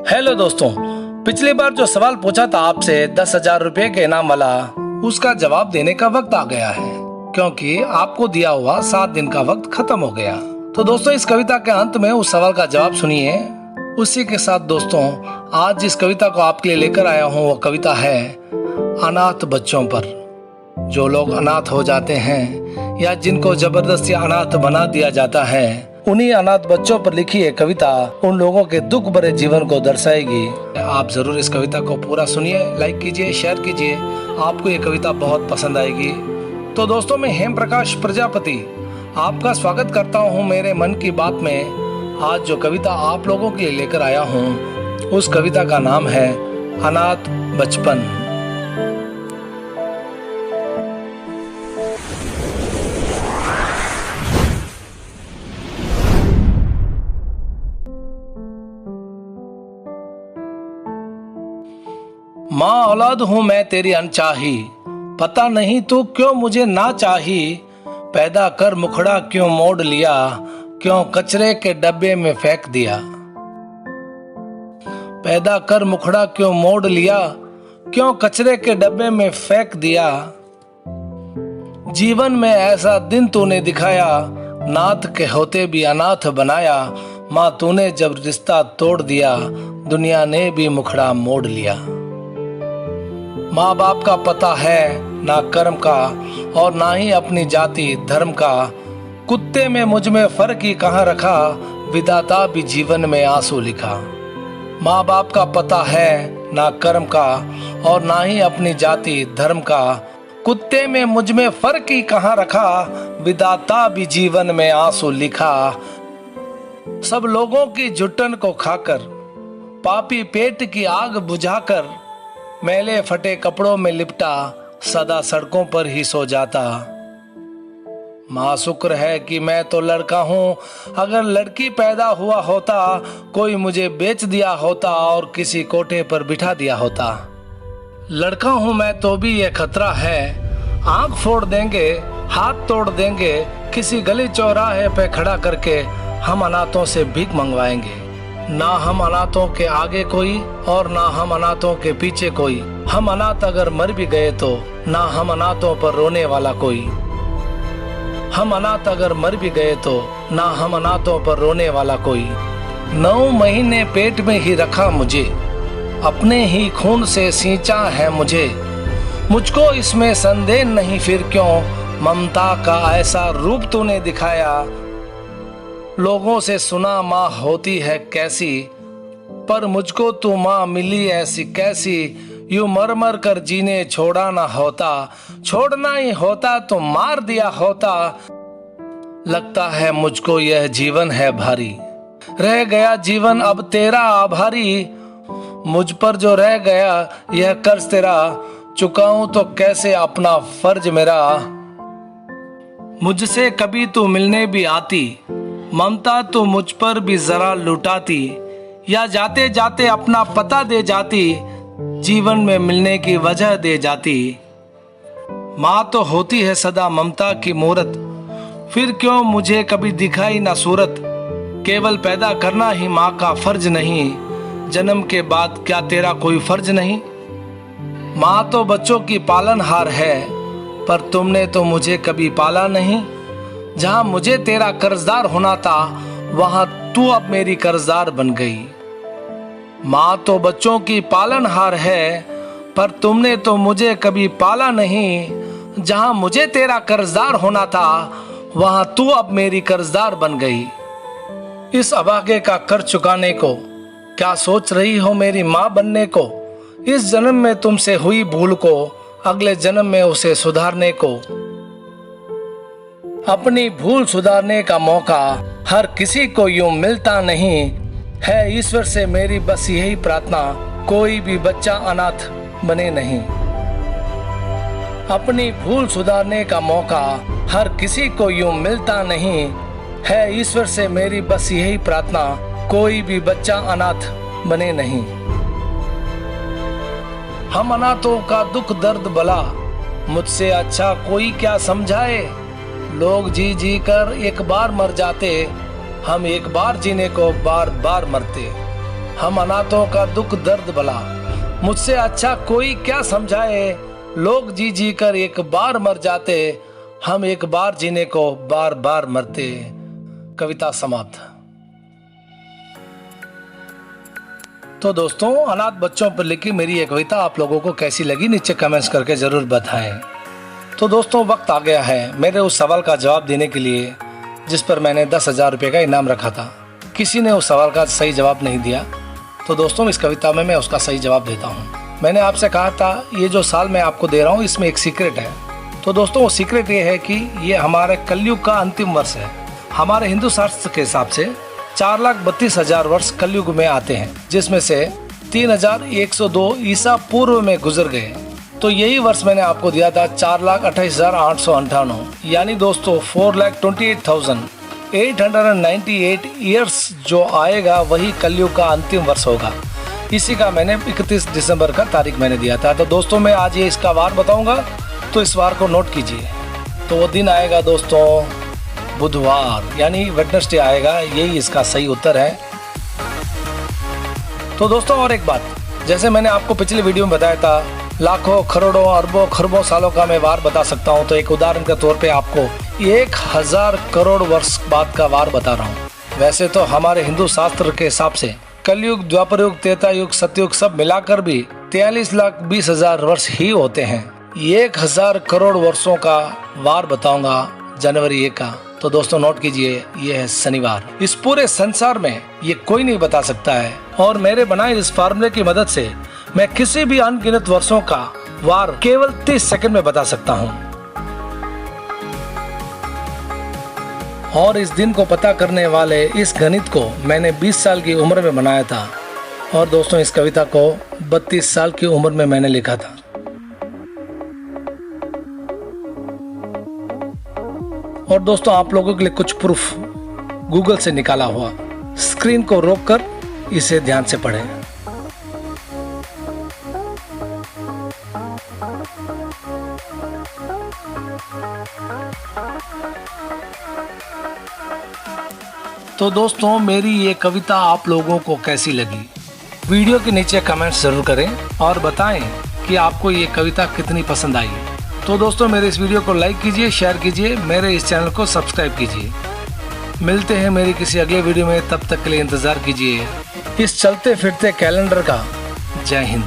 Hello दोस्तों, पिछली बार जो सवाल पूछा था आपसे 10,000 रुपए के इनाम वाला, उसका जवाब देने का वक्त आ गया है क्योंकि आपको दिया हुआ 7 दिन का वक्त खत्म हो गया। तो दोस्तों, इस कविता के अंत में उस सवाल का जवाब सुनिए। उसी के साथ दोस्तों, आज जिस कविता को आपके लिए लेकर आया हूँ वो कविता है अनाथ बच्चों पर। जो लोग अनाथ हो जाते हैं या जिनको जबरदस्ती अनाथ बना दिया जाता है, उन्हीं अनाथ बच्चों पर लिखी है कविता उन लोगों के दुख भरे जीवन को दर्शाएगी। आप जरूर इस कविता को पूरा सुनिए, लाइक कीजिए, शेयर कीजिए, आपको ये कविता बहुत पसंद आएगी। तो दोस्तों, मैं हेम प्रकाश प्रजापति आपका स्वागत करता हूँ मेरे मन की बात में। आज जो कविता आप लोगों के लिए लेकर आया हूँ उस कविता का नाम है अनाथ बचपन। माँ औलाद हूँ मैं तेरी अनचाही, पता नहीं तू क्यों मुझे ना चाही। पैदा कर मुखड़ा क्यों मोड़ लिया, क्यों कचरे के डब्बे में फेंक दिया। पैदा कर मुखड़ा क्यों मोड़ लिया, क्यों कचरे के डब्बे में फेंक दिया। जीवन में ऐसा दिन तूने दिखाया, नाथ के होते भी अनाथ बनाया। माँ तूने जब रिश्ता तोड़ दिया, दुनिया ने भी मुखड़ा मोड़ लिया। माँ बाप का पता है ना कर्म का और ना ही अपनी जाति धर्म का। कुत्ते में मुझ में फर्क ही कहाँ रखा, विधाता भी जीवन में आंसू लिखा। माँ बाप का पता है ना कर्म का और ना ही अपनी जाति धर्म का। कुत्ते में मुझ में फर्क ही कहाँ रखा, विधाता भी जीवन में आंसू लिखा। सब लोगों की जुटन को खाकर, पापी पेट की आग बुझाकर, मैले फटे कपड़ों में लिपटा, सदा सड़कों पर ही सो जाता। माँ शुक्र है कि मैं तो लड़का हूँ, अगर लड़की पैदा हुआ होता कोई मुझे बेच दिया होता और किसी कोठे पर बिठा दिया होता। लड़का हूँ मैं तो भी ये खतरा है, आंख फोड़ देंगे हाथ तोड़ देंगे, किसी गली चौराहे पे खड़ा करके हम अनाथों से भीख मंगवाएंगे। ना हम अनाथों के आगे कोई और ना हम अनाथों के पीछे कोई। हम अनाथ अगर मर भी गए तो ना हम अनाथों पर रोने वाला कोई। हम अनाथ अगर मर भी गए तो ना हम अनाथों पर रोने वाला कोई। 9 महीने पेट में ही रखा मुझे, अपने ही खून से सींचा है मुझे। मुझको इसमें संदेह नहीं फिर क्यों, ममता का ऐसा रूप तूने दिखाया। लोगों से सुना माँ होती है कैसी, पर मुझको तू माँ मिली ऐसी कैसी। यूं मर मर कर जीने छोड़ा ना होता, छोड़ना ही होता तो मार दिया होता। लगता है मुझको यह जीवन है भारी, रह गया जीवन अब तेरा आभारी। मुझ पर जो रह गया यह कर्ज तेरा, चुकाऊं तो कैसे अपना फर्ज मेरा। मुझसे कभी तू मिलने भी आती, ममता तो मुझ पर भी जरा लुटाती। या जाते जाते अपना पता दे जाती, जीवन में मिलने की वजह दे जाती। माँ तो होती है सदा ममता की मूरत, फिर क्यों मुझे कभी दिखाई ना सूरत। केवल पैदा करना ही माँ का फर्ज नहीं, जन्म के बाद क्या तेरा कोई फर्ज नहीं। माँ तो बच्चों की पालनहार है, पर तुमने तो मुझे कभी पाला नहीं। जहां मुझे तेरा कर्जदार होना था वहां तू अब मेरी कर्जदार बन गई। माँ तो बच्चों की पालनहार है, पर तुमने तो मुझे कभी पाला नहीं। जहां मुझे तेरा कर्जदार होना था वहां तू अब मेरी कर्जदार बन गई। इस अभागे का कर्ज चुकाने को क्या सोच रही हो मेरी माँ बनने को। इस जन्म में तुमसे हुई भूल को अगले जन्म में उसे सुधारने को। अपनी भूल सुधारने का मौका हर किसी को यूं मिलता नहीं है। ईश्वर से मेरी बस यही प्रार्थना, कोई भी बच्चा अनाथ बने नहीं। अपनी भूल सुधारने का मौका हर किसी को यूं मिलता नहीं है। ईश्वर से मेरी बस यही प्रार्थना, कोई भी बच्चा अनाथ बने नहीं। हम अनाथों का दुख दर्द भला, मुझसे अच्छा कोई क्या समझाए। लोग जी जी कर एक बार मर जाते, हम एक बार जीने को बार बार मरते। हम अनाथों का दुख दर्द भला, मुझसे अच्छा कोई क्या समझाए। लोग जी जी कर एक बार मर जाते, हम एक बार जीने को बार बार मरते। कविता समाप्त। तो दोस्तों, अनाथ बच्चों पर लिखी मेरी ये कविता आप लोगों को कैसी लगी नीचे कमेंट्स करके जरूर बताएं। तो दोस्तों, वक्त आ गया है मेरे उस सवाल का जवाब देने के लिए जिस पर मैंने 10,000 रुपये का इनाम रखा था। किसी ने उस सवाल का सही जवाब नहीं दिया, तो दोस्तों इस कविता में मैं उसका सही जवाब देता हूँ। मैंने आपसे कहा था ये जो साल मैं आपको दे रहा हूँ इसमें एक सीक्रेट है। तो दोस्तों वो सीक्रेट ये है कि ये हमारे कलयुग का अंतिम वर्ष है। हमारे हिंदू शास्त्र के हिसाब से 4,32,000 वर्ष कलयुग में आते हैं, जिसमें से 3,102 ईसा पूर्व में गुजर गए। तो यही वर्ष मैंने आपको दिया था 4,28,898, यानी दोस्तों 4,28,898 ईयर्स जो आएगा वही कलयुग का अंतिम वर्ष होगा। इसी का मैंने 31 दिसंबर का तारीख मैंने दिया था। तो दोस्तों मैं आज ये इसका वार बताऊंगा, तो इस वार को नोट कीजिए। तो वो दिन आएगा दोस्तों बुधवार, यानी वेडनेसडे आएगा, यही इसका सही उत्तर है। तो दोस्तों और एक बात, जैसे मैंने आपको पिछली वीडियो में बताया था लाखों करोड़ों अरबों खरबों सालों का मैं वार बता सकता हूँ, तो एक उदाहरण के तौर पे आपको 1,000 करोड़ वर्ष बाद का वार बता रहा हूँ। वैसे तो हमारे हिंदू शास्त्र के हिसाब से कलयुग, द्वापर युग, त्रेता युग, सतयुग सब मिलाकर भी 43,20,000 वर्ष ही होते हैं। 1,000 करोड़ वर्षों का वार बताऊंगा जनवरी 1 का। तो दोस्तों नोट कीजिए, ये है शनिवार। इस पूरे संसार में ये कोई नहीं बता सकता है, और मेरे बनाए इस फार्मूले की मदद से मैं किसी भी अनगिनत वर्षों का वार केवल 30 सेकंड में बता सकता हूँ। और इस दिन को पता करने वाले इस गणित को मैंने 20 साल की उम्र में बनाया था, और दोस्तों इस कविता को 32 साल की उम्र में मैंने लिखा था। और दोस्तों आप लोगों के लिए कुछ प्रूफ गूगल से निकाला हुआ, स्क्रीन को रोककर इसे ध्यान से पढ़ें। तो दोस्तों मेरी ये कविता आप लोगों को कैसी लगी, वीडियो के नीचे कमेंट्स जरूर करें और बताएं कि आपको ये कविता कितनी पसंद आई। तो दोस्तों मेरे इस वीडियो को लाइक कीजिए, शेयर कीजिए, मेरे इस चैनल को सब्सक्राइब कीजिए। मिलते हैं मेरी किसी अगले वीडियो में, तब तक के लिए इंतज़ार कीजिए इस चलते फिरते कैलेंडर का। जय हिंद।